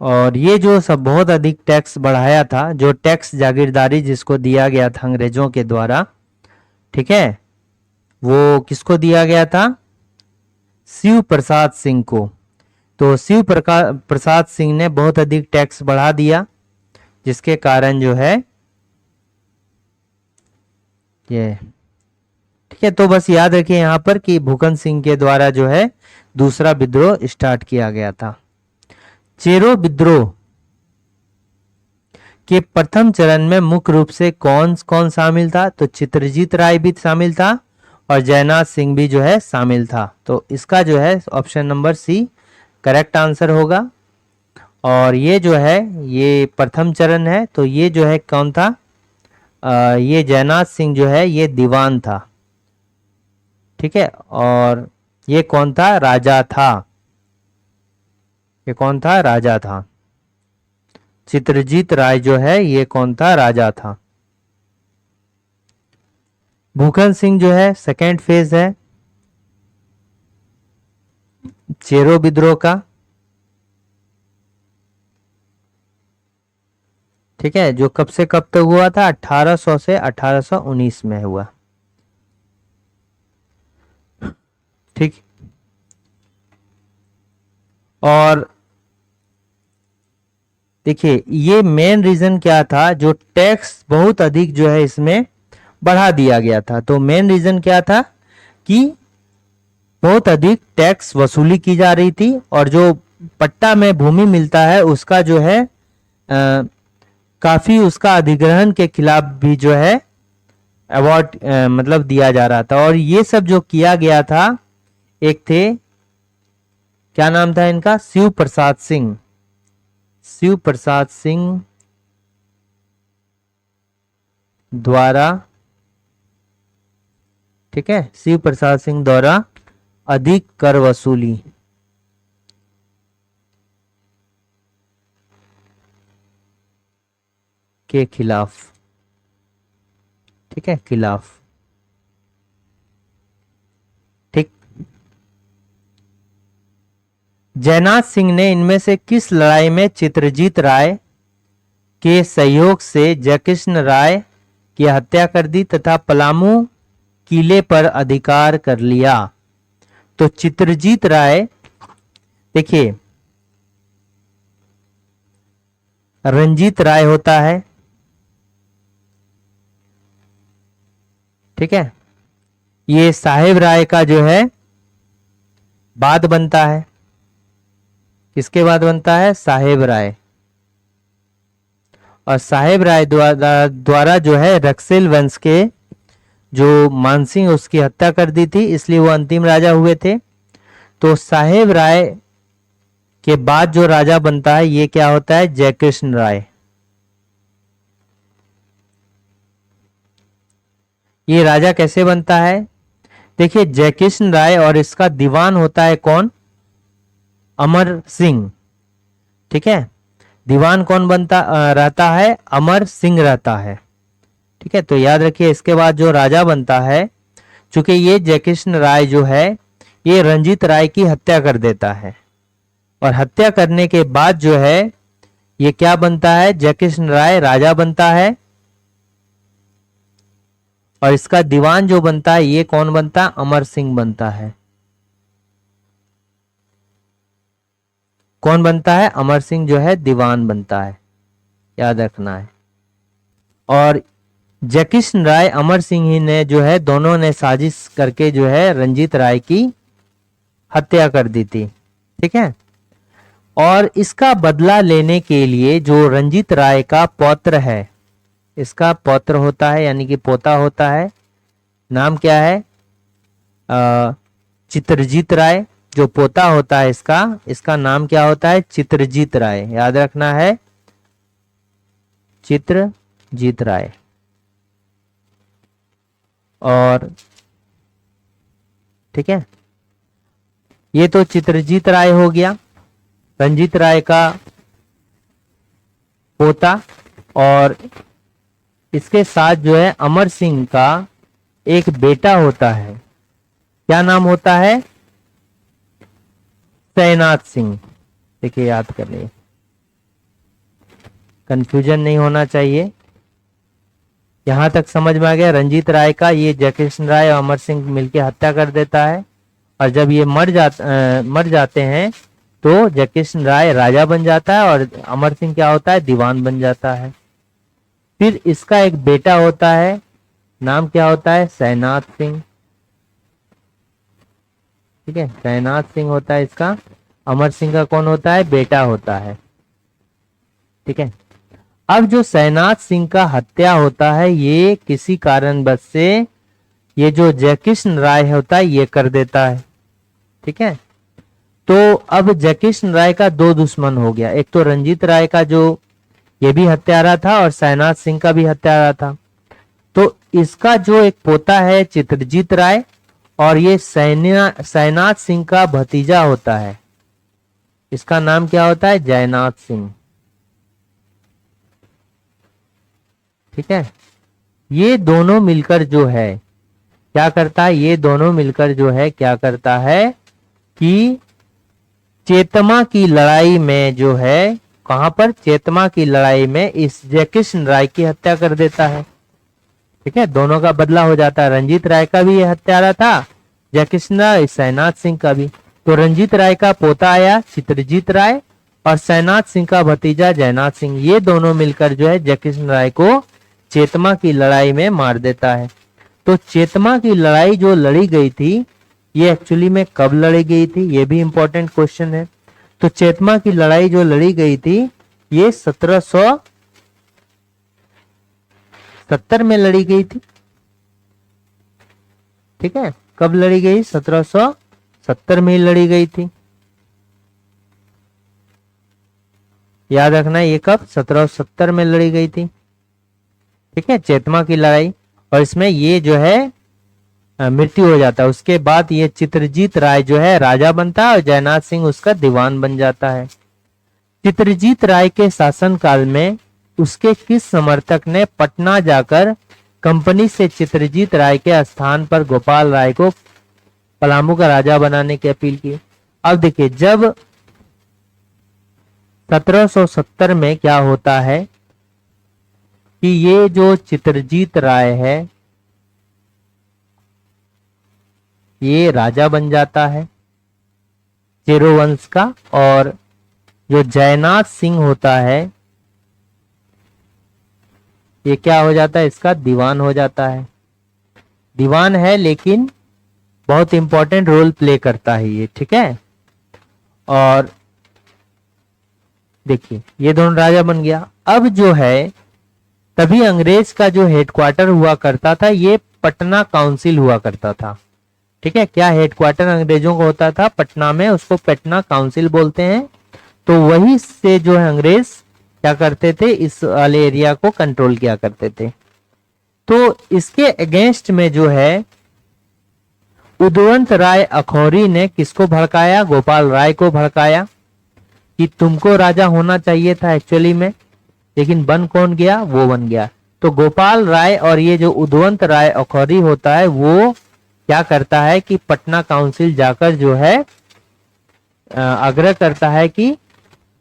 और ये जो सब बहुत अधिक टैक्स बढ़ाया था, जो टैक्स जागीरदारी जिसको दिया गया था अंग्रेजों के द्वारा, ठीक है, वो किसको दिया गया था? शिव प्रसाद सिंह को। तो शिव प्रसाद सिंह ने बहुत अधिक टैक्स बढ़ा दिया, जिसके कारण जो है ये ठीक है। तो बस याद रखिए यहाँ पर कि भूखन सिंह के द्वारा जो है दूसरा विद्रोह स्टार्ट किया गया था। चेरो विद्रोह के प्रथम चरण में मुख्य रूप से कौन कौन शामिल था? तो चित्रजीत राय भी शामिल था और जयनाथ सिंह भी जो है शामिल था। तो इसका जो है option number C correct answer होगा। और ये जो है ये प्रथम चरण है, तो ये जो है कौन था? ये जयनाथ सिंह जो है ये दीवान था। ठीक है, और ये कौन था? राजा था। ये कौन था? राजा था। चित्रजीत राय जो है ये कौन था? राजा था। भूखन सिंह जो है सेकेंड फेज है। चेरो विद्रोह का, ठीक है, जो कब से कब तक हुआ था, 1800 से 1819 में हुआ। ठीक। और देखिए ये मेन रीजन क्या था, जो टैक्स बहुत अधिक जो है इसमें बढ़ा दिया गया था। तो मेन रीजन क्या था कि बहुत अधिक टैक्स वसूली की जा रही थी, और जो पट्टा में भूमि मिलता है उसका जो है काफी उसका अधिग्रहण के खिलाफ भी जो है अवार्ड मतलब दिया जा रहा था। और ये सब जो किया गया था, एक थे, क्या नाम था इनका, शिव प्रसाद सिंह, शिव प्रसाद सिंह द्वारा, ठीक है, शिव प्रसाद सिंह द्वारा अधिक कर वसूली के खिलाफ, ठीक है, खिलाफ। ठीक। जयनाथ सिंह ने इनमें से किस लड़ाई में चित्रजीत राय के सहयोग से जयकृष्ण राय की हत्या कर दी तथा पलामू किले पर अधिकार कर लिया? तो चित्रजीत राय, देखिए रंजीत राय होता है, ठीक है, ये साहेब राय का जो है बाद बनता है। किसके बाद बनता है? साहेब राय। और साहेब राय द्वारा जो है रक्सेल वंश के जो मानसिंह उसकी हत्या कर दी थी, इसलिए वो अंतिम राजा हुए थे। तो साहेब राय के बाद जो राजा बनता है ये क्या होता है? जयकृष्ण राय। ये राजा कैसे बनता है? देखिए जयकृष्ण राय और इसका दीवान होता है कौन? अमर सिंह, ठीक है। दीवान कौन बनता रहता है? अमर सिंह रहता है, ठीक है। तो याद रखिए इसके बाद जो राजा बनता है, चूंकि ये जयकृष्ण राय जो है ये रंजीत राय की हत्या कर देता है, और हत्या करने के बाद जो है ये क्या बनता है? जयकृष्ण राय राजा बनता है। और इसका दीवान जो बनता है ये कौन बनता है? अमर सिंह बनता है। कौन बनता है? अमर सिंह जो है दीवान बनता है, याद रखना है। और जयकृष्ण राय अमर सिंह ही ने जो है दोनों ने साजिश करके जो है रंजीत राय की हत्या कर दी थी, ठीक है। और इसका बदला लेने के लिए जो रंजीत राय का पौत्र है, इसका पौत्र होता है यानी कि पोता होता है, नाम क्या है? चित्रजीत राय। जो पोता होता है इसका नाम क्या होता है? चित्रजीत राय। याद रखना है, चित्रजीत राय। और ठीक है, ये तो चित्रजीत राय हो गया, रंजीत राय का पोता। और इसके साथ जो है अमर सिंह का एक बेटा होता है, क्या नाम होता है? सैनाथ सिंह। देखिए याद कर लिए, कंफ्यूजन नहीं होना चाहिए। यहां तक समझ में आ गया? रंजीत राय का ये जयकृष्ण राय और अमर सिंह मिलकर हत्या कर देता है, और जब ये मर जाते हैं तो जयकृष्ण राय राजा बन जाता है और अमर सिंह क्या होता है? दीवान बन जाता है। फिर इसका एक बेटा होता है, नाम क्या होता है? सैनाथ सिंह, ठीक है, सैनाथ सिंह होता है इसका। अमर सिंह का कौन होता है? बेटा होता है, ठीक है। अब जो सैनाथ सिंह का हत्या होता है ये किसी कारणवश से ये जो जयकृष्ण राय होता है ये कर देता है, ठीक है। तो अब जयकृष्ण राय का दो दुश्मन हो गया, एक तो रंजीत राय का जो ये भी हत्यारा था और सैनाथ सिंह का भी हत्यारा था। तो इसका जो एक पोता है चित्रजीत राय, और ये सैनाथ सिंह का भतीजा होता है, इसका नाम क्या होता है? जयनाथ सिंह, ठीक है। ये दोनों मिलकर जो है क्या करता है? ये दोनों मिलकर जो है क्या करता है कि चेतमा की लड़ाई में जो है, कहां पर, चेतमा की लड़ाई में इस जयकिशन राय की हत्या कर देता है। ठीक है, दोनों का बदला हो जाता है। रंजीत राय का भी ये हत्यारा था, जयकिशन राय, सहनाथ सिंह का भी। तो रंजीत राय का पोता आया चित्रजीत राय, और सहनाथ सिंह का भतीजा जयनाथ सिंह, ये दोनों मिलकर जो है जयकिशन राय को चेतमा की लड़ाई में मार देता है। तो चेतमा की लड़ाई जो लड़ी गई थी, ये एक्चुअली में कब लड़ी गई थी, ये भी इंपॉर्टेंट क्वेश्चन है। तो चेतमा की लड़ाई जो लड़ी गई थी, ये 1770 में लड़ी गई थी। ठीक है, कब लड़ी गई, 1770 में लड़ी गई थी। याद रखना, ये कब, 1770 में लड़ी गई थी। ठीक है, चेतमा की लड़ाई, और इसमें ये जो है मृत्यु हो जाता है। उसके बाद ये चित्रजीत राय जो है राजा बनता है और जयनाथ सिंह उसका दीवान बन जाता है। चित्रजीत राय के शासनकाल में उसके किस समर्थक ने पटना जाकर कंपनी से चित्रजीत राय के स्थान पर गोपाल राय को पलामू का राजा बनाने की अपील की? अब देखिए, जब 1770 में क्या होता है कि ये जो चित्रजीत राय है ये राजा बन जाता है चेरो वंश का, और जो जयनाथ सिंह होता है ये क्या हो जाता है, इसका दीवान हो जाता है। दीवान है लेकिन बहुत इंपॉर्टेंट रोल प्ले करता है ये। ठीक है, और देखिए ये दोनों राजा बन गया। अब जो है, तभी अंग्रेज का जो हेडक्वार्टर हुआ करता था ये पटना काउंसिल हुआ करता था। ठीक है, क्या हेडक्वार्टर अंग्रेजों का होता था पटना में, उसको पटना काउंसिल बोलते हैं। तो वही से जो है अंग्रेज क्या करते थे, इस वाले एरिया को कंट्रोल किया करते थे। तो इसके अगेंस्ट में जो है उदवंत राय अखौरी ने किसको भड़काया, गोपाल राय को भड़काया कि तुमको राजा होना चाहिए था एक्चुअली में, लेकिन बन कौन गया, वो बन गया। तो गोपाल राय और ये जो उदवंत राय अखौरी होता है वो क्या करता है कि पटना काउंसिल जाकर जो है आग्रह करता है कि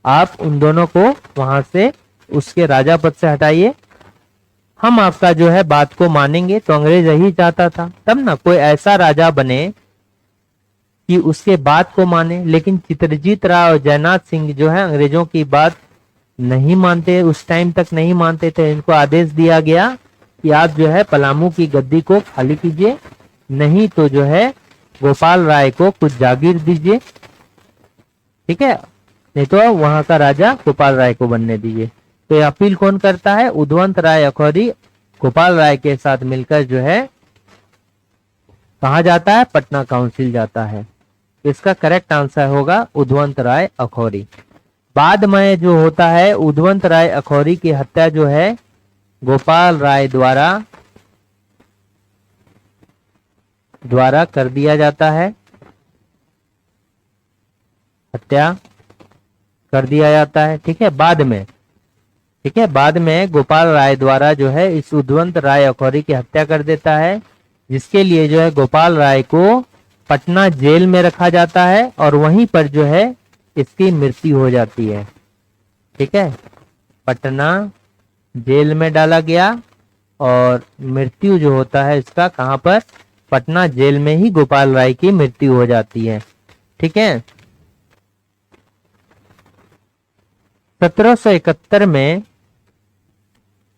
आप उन दोनों को वहां से उसके राजा पद से हटाइए, हम आपका जो है बात को मानेंगे। तो अंग्रेज यही चाहता था, तब ना कोई ऐसा राजा बने कि उसके बात को माने। लेकिन चित्रजीत राय और जयनाथ सिंह जो है अंग्रेजों की बात नहीं मानते, उस टाइम तक नहीं मानते थे। इनको आदेश दिया गया कि आप जो है पलामू की गद्दी को खाली कीजिए, नहीं तो जो है गोपाल राय को कुछ जागीर दीजिए। ठीक है, नहीं तो वहां का राजा गोपाल राय को बनने दीजिए। तो ये अपील कौन करता है, उदवंत राय अखौरी गोपाल राय के साथ मिलकर जो है कहा जाता है, पटना काउंसिल जाता है। इसका करेक्ट आंसर होगा उदवंत राय अखौरी। बाद में जो होता है उदवंत राय अखौरी की हत्या जो है गोपाल राय द्वारा कर दिया जाता है, हत्या कर दिया जाता है। ठीक है, बाद में, ठीक है, बाद में गोपाल राय द्वारा जो है इस उदवंत राय अखौरी की हत्या कर देता है, जिसके लिए जो है गोपाल राय को पटना जेल में रखा जाता है और वहीं पर जो है इसकी मृत्यु हो जाती है। ठीक है, पटना जेल में डाला गया और मृत्यु जो होता है इसका कहां पर, पटना जेल में ही गोपाल राय की मृत्यु हो जाती है। ठीक है, 1771 में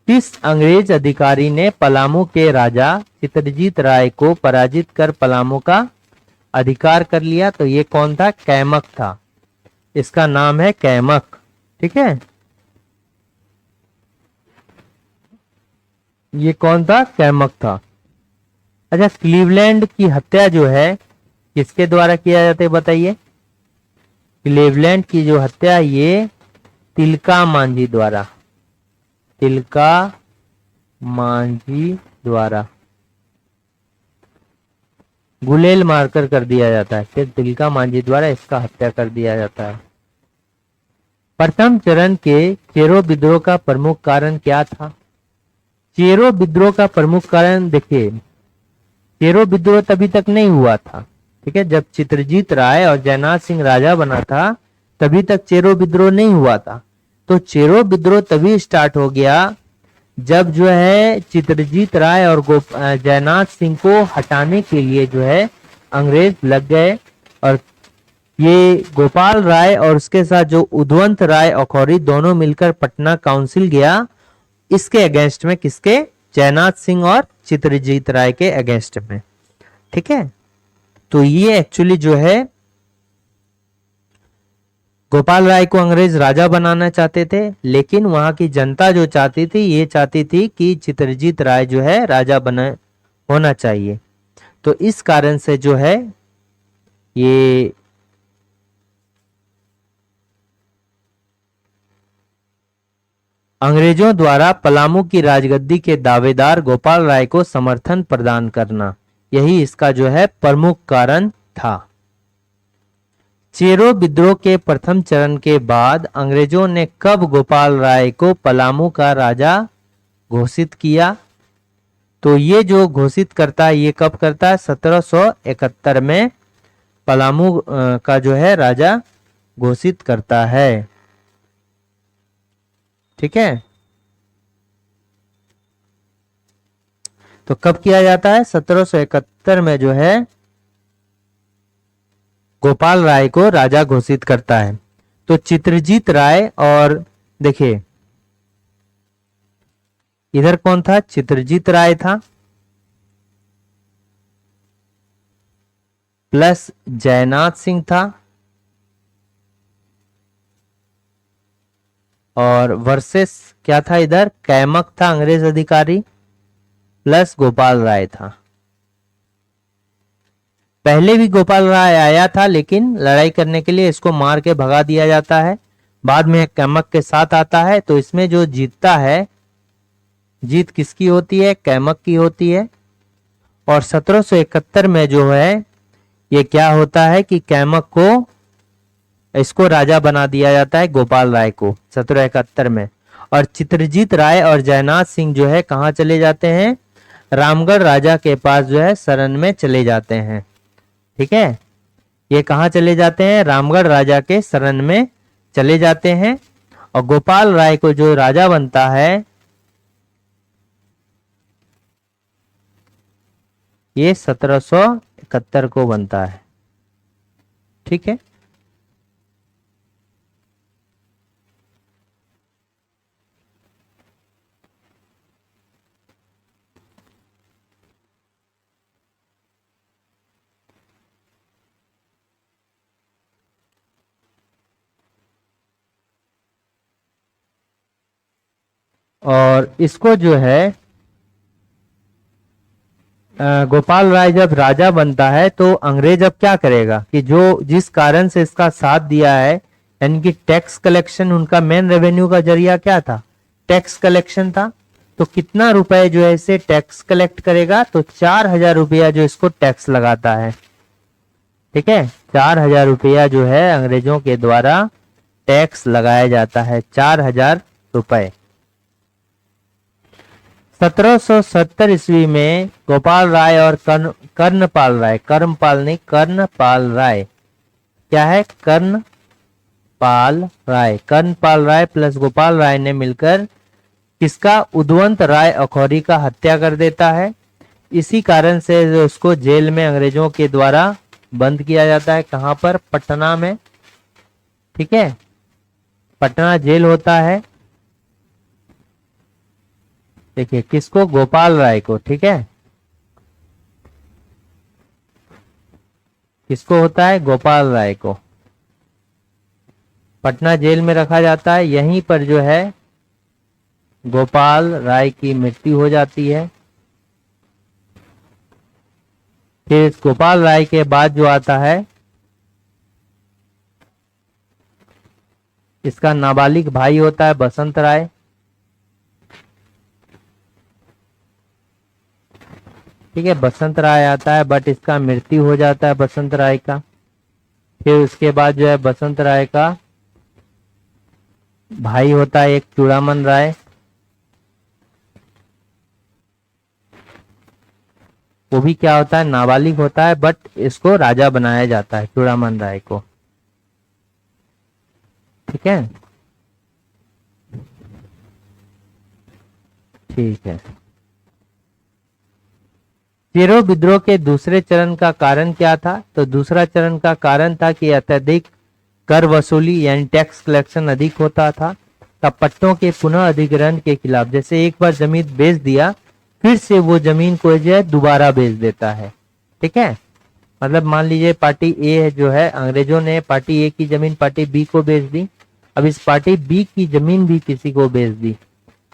किस अंग्रेज अधिकारी ने पलामू के राजा चित्रजीत राय को पराजित कर पलामू का अधिकार कर लिया? तो ये कौन था, कैमक था। इसका नाम है कैमक। ठीक है, ये कौन था, कैमक था। अच्छा, क्लीवलैंड की हत्या जो है किसके द्वारा किया जाता है बताइए? क्लीवलैंड की जो हत्या ये तिलका मांझी द्वारा, तिलका मांझी द्वारा गुलेल मारकर कर दिया जाता है। फिर तिलका मांझी द्वारा इसका हत्या कर दिया जाता है। प्रथम चरण के चेरो विद्रोह का प्रमुख कारण क्या था? चेरो विद्रोह का प्रमुख कारण देखिए, चेरो विद्रोह तभी तक नहीं हुआ था, ठीक है, जब चित्रजीत राय और जयनाथ सिंह राजा बना था तभी तक चेरो विद्रोह नहीं हुआ था। तो चेरो विद्रोह तभी स्टार्ट हो गया जब जो है चित्रजीत राय और जयनाथ सिंह को हटाने के लिए जो है अंग्रेज लग गए। और ये गोपाल राय और उसके साथ जो उदवंत राय अखौरी दोनों मिलकर पटना काउंसिल गया, इसके अगेंस्ट में, किसके? जयनाथ सिंह और चित्रजीत राय के अगेंस्ट में। ठीक है, तो ये एक्चुअली जो है गोपाल राय को अंग्रेज राजा बनाना चाहते थे, लेकिन वहां की जनता जो चाहती थी, ये चाहती थी कि चित्रजीत राय जो है राजा बना होना चाहिए। तो इस कारण से जो है ये अंग्रेजों द्वारा पलामू की राजगद्दी के दावेदार गोपाल राय को समर्थन प्रदान करना, यही इसका जो है प्रमुख कारण था। चेरो विद्रोह के प्रथम चरण के बाद अंग्रेजों ने कब गोपाल राय को पलामू का राजा घोषित किया? तो ये जो घोषित करता है, ये कब करता है? 1771 में पलामू का जो है राजा घोषित करता है। ठीक है, तो कब किया जाता है? 1771 में जो है गोपाल राय को राजा घोषित करता है। तो चित्रजीत राय और देखिए इधर कौन था? चित्रजीत राय था प्लस जयनाथ सिंह था और वर्सेस क्या था? इधर कैमक था अंग्रेज अधिकारी प्लस गोपाल राय था। पहले भी गोपाल राय आया था, लेकिन लड़ाई करने के लिए इसको मार के भगा दिया जाता है। बाद में कैमक के साथ आता है, तो इसमें जो जीतता है, जीत किसकी होती है? कैमक की होती है। और 1771 में जो है ये क्या होता है कि कैमक को इसको राजा बना दिया जाता है, गोपाल राय को, 1771 में। और चित्रजीत राय और जयनाथ सिंह जो है कहाँ चले जाते हैं? रामगढ़ राजा के पास जो है शरण में चले जाते हैं। ठीक है, ये कहाँ चले जाते हैं? रामगढ़ राजा के शरण में चले जाते हैं। और गोपाल राय को जो राजा बनता है ये 1771 को बनता है। ठीक है, और इसको जो है गोपाल राय जब राजा बनता है तो अंग्रेज अब क्या करेगा कि जो जिस कारण से इसका साथ दिया है, यानी कि टैक्स कलेक्शन, उनका मेन रेवेन्यू का जरिया क्या था? टैक्स कलेक्शन था। तो कितना रुपए जो है इसे टैक्स कलेक्ट करेगा? तो 4000 रुपया जो इसको टैक्स लगाता है। ठीक है, 4000 रुपया जो है अंग्रेजों के द्वारा टैक्स लगाया जाता है, 4000 रुपए। 1770 ईस्वी में गोपाल राय और कर्णपाल राय, कर्मपाल नहीं, कर्णपाल राय, क्या है? कर्णपाल राय प्लस गोपाल राय ने मिलकर किसका? उदवंत राय अखौरी का हत्या कर देता है। इसी कारण से जो उसको जेल में अंग्रेजों के द्वारा बंद किया जाता है। कहां पर? पटना में। ठीक है, पटना जेल होता है। देखिए किसको? गोपाल राय को। ठीक है, किसको होता है? गोपाल राय को पटना जेल में रखा जाता है। यहीं पर जो है गोपाल राय की मृत्यु हो जाती है। फिर गोपाल राय के बाद जो आता है इसका नाबालिग भाई होता है बसंत राय। ठीक है, बसंत राय आता है, बट इसका मृत्यु हो जाता है बसंत राय का। फिर उसके बाद जो है बसंत राय का भाई होता है एक चूड़ामन राय। वो भी क्या होता है, नाबालिग होता है, बट इसको राजा बनाया जाता है, चूड़ामन राय को। ठीक है, ठीक है। चेरो विद्रोह के दूसरे चरण का कारण क्या था? तो दूसरा चरण का कारण था कि अत्यधिक कर वसूली यानी टैक्स कलेक्शन अधिक होता था। तब पट्टों के पुनः अधिग्रहण के खिलाफ, जैसे एक बार जमीन बेच दिया, फिर से वो जमीन को जो है दोबारा बेच देता है। ठीक है, मतलब मान लीजिए पार्टी ए जो है, अंग्रेजों ने पार्टी ए की जमीन पार्टी बी को बेच दी, अब इस पार्टी बी की जमीन भी किसी को बेच दी,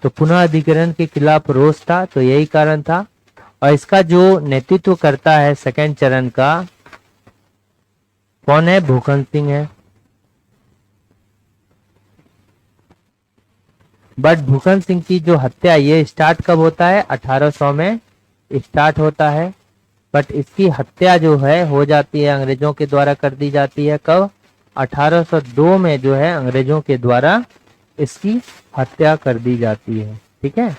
तो पुनः अधिग्रहण के खिलाफ रोष था, तो यही कारण था। और इसका जो नेतृत्व करता है सेकंड चरण का, कौन है? भूखन सिंह है। बट भूखन सिंह की जो हत्या, ये स्टार्ट कब होता है? 1800 में स्टार्ट होता है, बट इसकी हत्या जो है हो जाती है, अंग्रेजों के द्वारा कर दी जाती है। कब? 1802 में जो है अंग्रेजों के द्वारा इसकी हत्या कर दी जाती है। ठीक है,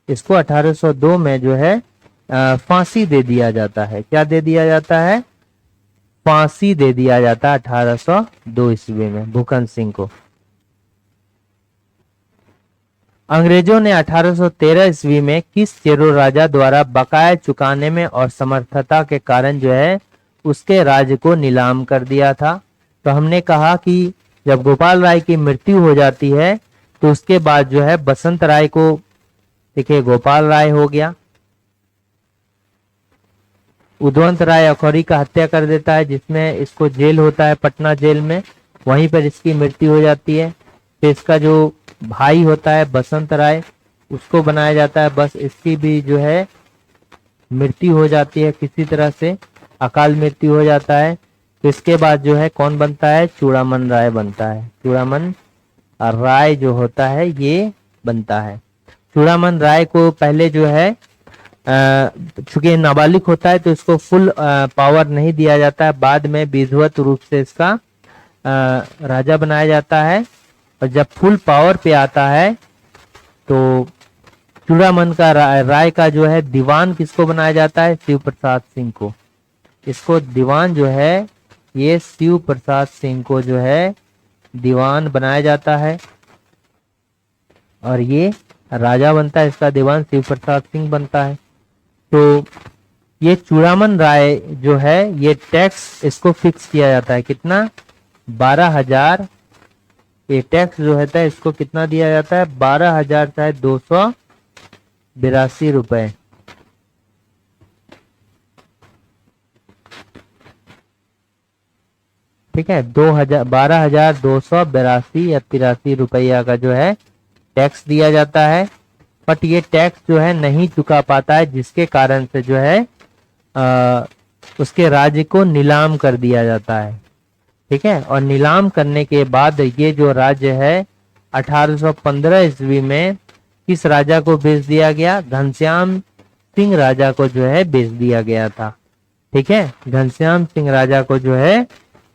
इसको 1802 में जो है फांसी दे दिया जाता है। क्या दे दिया जाता है? फांसी दे दिया जाता है 1802 ईस्वी में भूखन सिंह को। अंग्रेजों ने 1813 ईस्वी में किस चेरो राजा द्वारा बकाया चुकाने में और समर्थता के कारण जो है उसके राज्य को नीलाम कर दिया था? तो हमने कहा कि जब गोपाल राय की मृत्यु हो जाती है तो उसके बाद जो है बसंत राय को, देखिए गोपाल राय हो गया, उदवंत राय अखौरी का हत्या कर देता है, जिसमें इसको जेल होता है पटना जेल में, वहीं पर इसकी मृत्यु हो जाती है। फिर इसका जो भाई होता है बसंत राय, उसको बनाया जाता है, बस इसकी भी जो है मृत्यु हो जाती है, किसी तरह से अकाल मृत्यु हो जाता है। तो इसके बाद जो है कौन बनता है? चूड़ामन राय बनता है। चूड़ामन राय जो होता है ये बनता है। चूड़ामन राय को पहले जो है चूंकि नाबालिग होता है तो इसको फुल पावर नहीं दिया जाता है, बाद में विधिवत रूप से इसका राजा बनाया जाता है। और जब फुल पावर पे आता है तो चूड़ामन का राय का जो है दीवान किसको बनाया जाता है? शिव प्रसाद सिंह को। इसको दीवान जो है ये शिव प्रसाद सिंह को जो है दीवान बनाया जाता है और ये राजा बनता है, इसका दीवान शिव प्रसाद सिंह बनता है। तो ये चूड़ामन राय जो है ये टैक्स इसको फिक्स किया जाता है, कितना? 12,000। ये टैक्स जो होता है इसको कितना दिया जाता है? 12,282 रुपए। ठीक है, 12,282 या 83 रुपया का जो है टैक्स दिया जाता है। बट ये टैक्स जो है नहीं चुका पाता है, जिसके कारण से जो है उसके राज्य को नीलाम कर दिया जाता है। ठीक है, और नीलाम करने के बाद ये जो राज्य है 1815 ईस्वी में किस राजा को बेच दिया गया? घनश्याम सिंह राजा को जो है बेच दिया गया था। ठीक है, घनश्याम सिंह राजा को जो है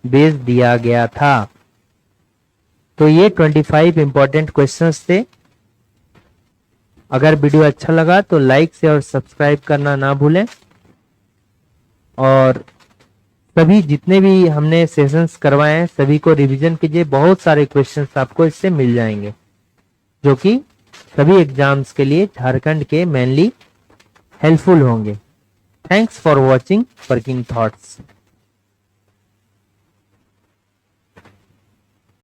बेच दिया गया था। तो ये 25 इंपॉर्टेंट क्वेश्चंस थे। अगर वीडियो अच्छा लगा तो लाइक से और सब्सक्राइब करना ना भूलें, और सभी जितने भी हमने सेशंस करवाए हैं सभी को रिवीजन कीजिए। बहुत सारे क्वेश्चंस आपको इससे मिल जाएंगे जो कि सभी एग्जाम्स के लिए झारखंड के मेनली हेल्पफुल होंगे। Thanks for watching working thoughts.